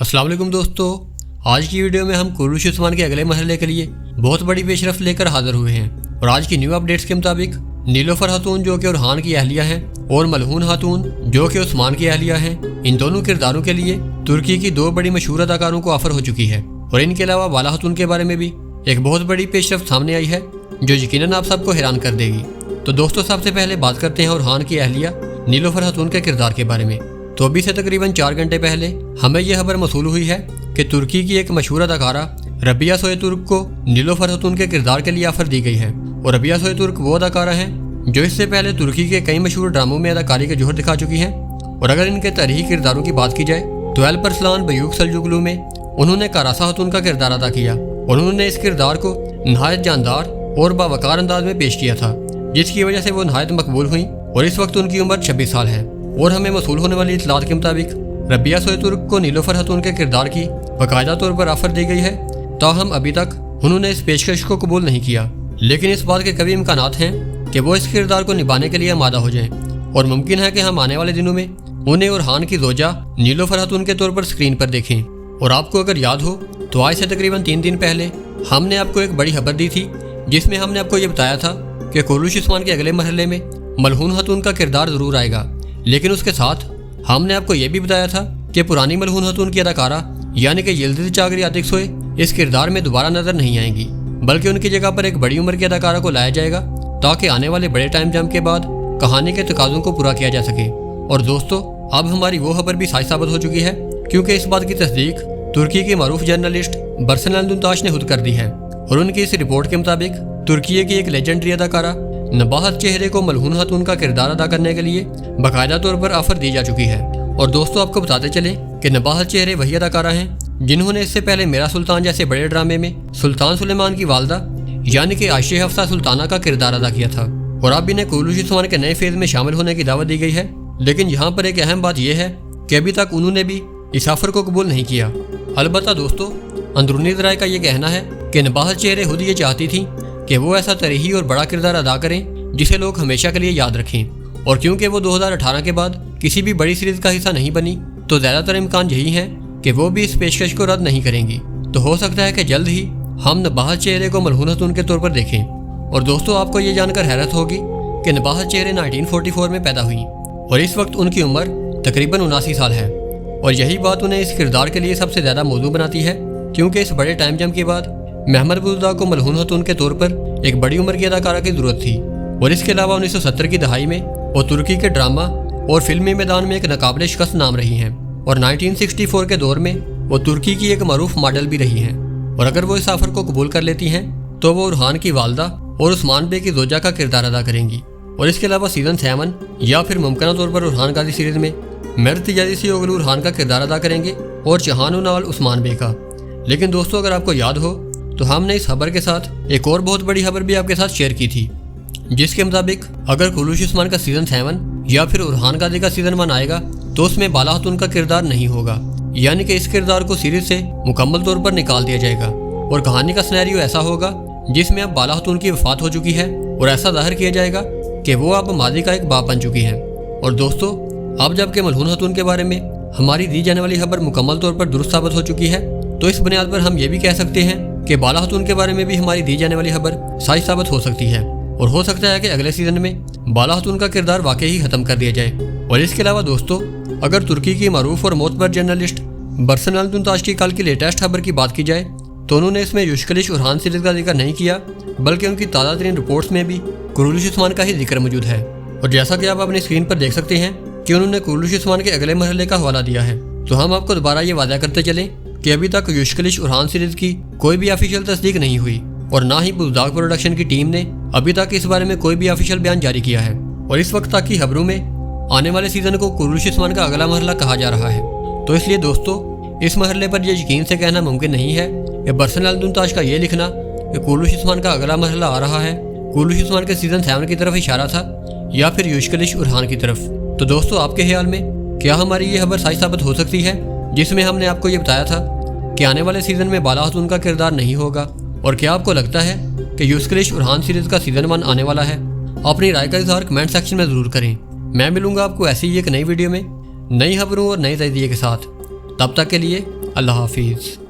अस्सलाम वालेकुम दोस्तों, आज की वीडियो में हम कुरुश उस्मान के अगले मरहले के लिए बहुत बड़ी पेशरफ लेकर हाजिर हुए हैं। और आज की न्यू अपडेट्स के मुताबिक नीलोफर खातून जो कि उरहान की अहलिया हैं और मलहून खातून जो कि उस्मान की अहलिया हैं, इन दोनों किरदारों के लिए तुर्की की दो बड़ी मशहूर अदाकारों को ऑफर हो चुकी है। और इनके अलावा बाला खातून के बारे में भी एक बहुत बड़ी पेशरफ सामने आई है जो यकीनन आप सबको हैरान कर देगी। तो दोस्तों, सबसे पहले बात करते हैं उरहान की अहलिया नीलोफर खातून के किरदार के बारे में। तो अभी से तकरीबन 4 घंटे पहले हमें यह खबर मौसूल हुई है कि तुर्की की एक मशहूर अदाकारा रबिया सोएतुर्क को नीलोफर खातून के किरदार के लिए ऑफर दी गई है। और रबिया सोएतुर्क वो अदाकारा हैं जो इससे पहले तुर्की के कई मशहूर ड्रामों में अदाकारी के जोहर दिखा चुकी हैं। और अगर इनके तारीखी किरदारों की बात की जाए तो एल्परसलान बयूक सल्जुकलू में उन्होंने कारासा खातून का किरदार अदा किया और उन्होंने इस किरदार को नहायत जानदार और बावकार अंदाज में पेश किया था, जिसकी वजह से वो नहायत मकबूल हुई। और इस वक्त उनकी उम्र 26 साल है। और हमें मौसूल होने वाली इतलात के मुताबिक रबिया सोएतुर्क को नीलोफर खातून के किरदार की बाकायदा तौर पर ऑफर दी गई है। ताहम अभी तक उन्होंने इस पेशकश को कबूल नहीं किया, लेकिन इस बात के कभी इम्कानात हैं कि वो इस किरदार को निभाने के लिए आमादा हो जाएं। और मुमकिन है कि हम आने वाले दिनों में उन्हें उरहान की जोजा नीलोफर खातून के तौर पर स्क्रीन पर देखें। और आपको अगर याद हो तो आज से तकरीबन 3 दिन पहले हमने आपको एक बड़ी खबर दी थी, जिसमें हमने आपको ये बताया था कि कुरुश उस्मान के अगले मरहले में मलहून खातून का किरदार ज़रूर आएगा। लेकिन उसके साथ हमने आपको ये भी बताया था कि पुरानी मलहून खातून की अदाकारा यानी कि यिल्दिज़ चागरी आतिकसोए इस किरदार में दोबारा नजर नहीं आएंगी, बल्कि उनकी जगह पर एक बड़ी उम्र की अदाकारा को लाया जाएगा ताकि आने वाले बड़े टाइम जंप के बाद कहानी के तकाज़ों को पूरा किया जा सके। और दोस्तों, अब हमारी वो खबर भी सच साबित हो चुकी है, क्योंकि इस बात की तस्दीक तुर्की के मारूफ जर्नलिस्ट बरसन एल्दुंताश ने खुद कर दी है। और उनकी इस रिपोर्ट के मुताबिक तुर्की की एक लेजेंडरी अदाकारा नबाहत चेहरे को मलहून खातून का किरदार अदा करने के लिए बाकायदा तौर पर ऑफर दी जा चुकी है। और दोस्तों, आपको बताते चले कि नबाहत चेहरे वही अदाकारा हैं जिन्होंने इससे पहले मेरा सुल्तान जैसे बड़े ड्रामे में सुल्तान सुलेमान की वालदा यानी कि आयशे हफ्सा सुल्ताना का किरदार अदा किया था। और अब इन्हें कुरुश उस्मान के नए फेज में शामिल होने की दावत दी गई है। लेकिन यहाँ पर एक अहम बात यह है कि अभी तक उन्होंने भी इस ऑफर को कबूल नहीं किया। अलबत्ता दोस्तों, अंदरूनी ज़राए का ये कहना है कि नबाहत चेहरे खुद ये चाहती थी कि वो ऐसा तरीही और बड़ा किरदार अदा करें जिसे लोग हमेशा के लिए याद रखें। और क्योंकि वो 2018 के बाद किसी भी बड़ी सीरीज का हिस्सा नहीं बनी, तो ज़्यादातर इम्कान यही है कि वो भी इस पेशकश को रद्द नहीं करेंगी। तो हो सकता है कि जल्द ही हम नबाहत चेहरे को मलहून खातून के तौर पर देखें। और दोस्तों, आपको ये जानकर हैरत होगी कि नबाहत चेहरे 1944 में पैदा हुई और इस वक्त उनकी उम्र तकरीबन 79 साल है। और यही बात उन्हें इस किरदार के लिए सबसे ज़्यादा मौजूद बनाती है, क्योंकि इस बड़े टाइम जंप के बाद महमद बुज़दा को मलहून खातून के तौर पर एक बड़ी उम्र की अदाकारा की ज़रूरत थी। और इसके अलावा 1970 की दहाई में वो तुर्की के ड्रामा और फिल्मी मैदान में एक नाकाबिले शिकस्त नाम रही हैं। और 1964 के दौर में वो तुर्की की एक मरूफ मॉडल भी रही हैं। और अगर वो इस ऑफर को कबूल कर लेती हैं तो वो उरहान की वालदा और उस्मान बे की जोजा का किरदार अदा करेंगी। और इसके अलावा सीज़न 7 या फिर मुमकिन तौर पर उरहान गाजी सीरीज़ में मर्द तिजारी ओगलू उरहान का किरदार अदा करेंगे और चहानू नावल उस्मान बे का। लेकिन दोस्तों, अगर आपको याद हो तो हमने इस खबर के साथ एक और बहुत बड़ी खबर भी आपके साथ शेयर की थी, जिसके मुताबिक अगर कुरुश उस्मान का सीज़न 7 या फिर उरहान गाजी का सीज़न 1 आएगा तो उसमें बाला खातून का किरदार नहीं होगा, यानी कि इस किरदार को सीरीज से मुकम्मल तौर पर निकाल दिया जाएगा। और कहानी का सिनेरियो ऐसा होगा जिसमें अब बाला खातून की वफात हो चुकी है और ऐसा जाहिर किया जाएगा कि वो अब मादी का एक बाप बन चुकी हैं। और दोस्तों, अब जबकि मलहून खातून के बारे में हमारी दी जाने वाली खबर मुकम्मल तौर पर दुरुस्त साबित हो चुकी है, तो इस बुनियाद पर हम ये भी कह सकते हैं कि बाला खातून के बारे में भी हमारी दी जाने वाली खबर सच साबित हो सकती है। और हो सकता है कि अगले सीजन में बाला खातून का किरदार वाकई ही खत्म कर दिया जाए। और इसके अलावा दोस्तों, अगर तुर्की की मरूफ और मोतबर जर्नलिस्ट बरसन एल्दुंताश की कल की लेटेस्ट खबर की बात की जाए तो उन्होंने इसमें युशकलिश उरहान सीरीज का जिक्र नहीं किया, बल्कि उनकी ताज़ा तरीन रिपोर्ट्स में भी कुरुश उस्मान का ही जिक्र मौजूद है। और जैसा कि आप अपनी स्क्रीन पर देख सकते हैं कि उन्होंने कुरुश उस्मान के अगले मरहले का हवाला दिया है। तो हम आपको दोबारा ये वादा करते चलें कि अभी तक युशकलिश उरहान सीरीज की कोई भी ऑफिशियल तस्दीक नहीं हुई और ना ही बुज़दाग प्रोडक्शन की टीम ने अभी तक इस बारे में कोई भी ऑफिशियल बयान जारी किया है। और इस वक्त तक की खबरों में आने वाले सीजन को कुरुश उस्मान का अगला मरहला कहा जा रहा है। तो इसलिए दोस्तों, इस मरहले पर यह यकीन से कहना मुमकिन नहीं है कि बरसन एल्दुंताश का ये लिखना कि कुरुश उस्मान का अगला मरहला आ रहा है कुरुश उस्मान के सीजन 7 की तरफ इशारा था या फिर युशकलिश उरहान की तरफ। तो दोस्तों, आपके ख्याल में क्या हमारी ये खबर सच साबित हो सकती है, जिसमें हमने आपको ये बताया था कि आने वाले सीजन में बाला खातून का किरदार नहीं होगा? और क्या आपको लगता है कि युशकलिश उरहान सीरीज का सीजन 1 आने वाला है? अपनी राय का इजहार कमेंट सेक्शन में ज़रूर करें। मैं मिलूंगा आपको ऐसी ही एक नई वीडियो में नई खबरों और नए तजदिए के साथ। तब तक के लिए अल्लाह हाफिज़।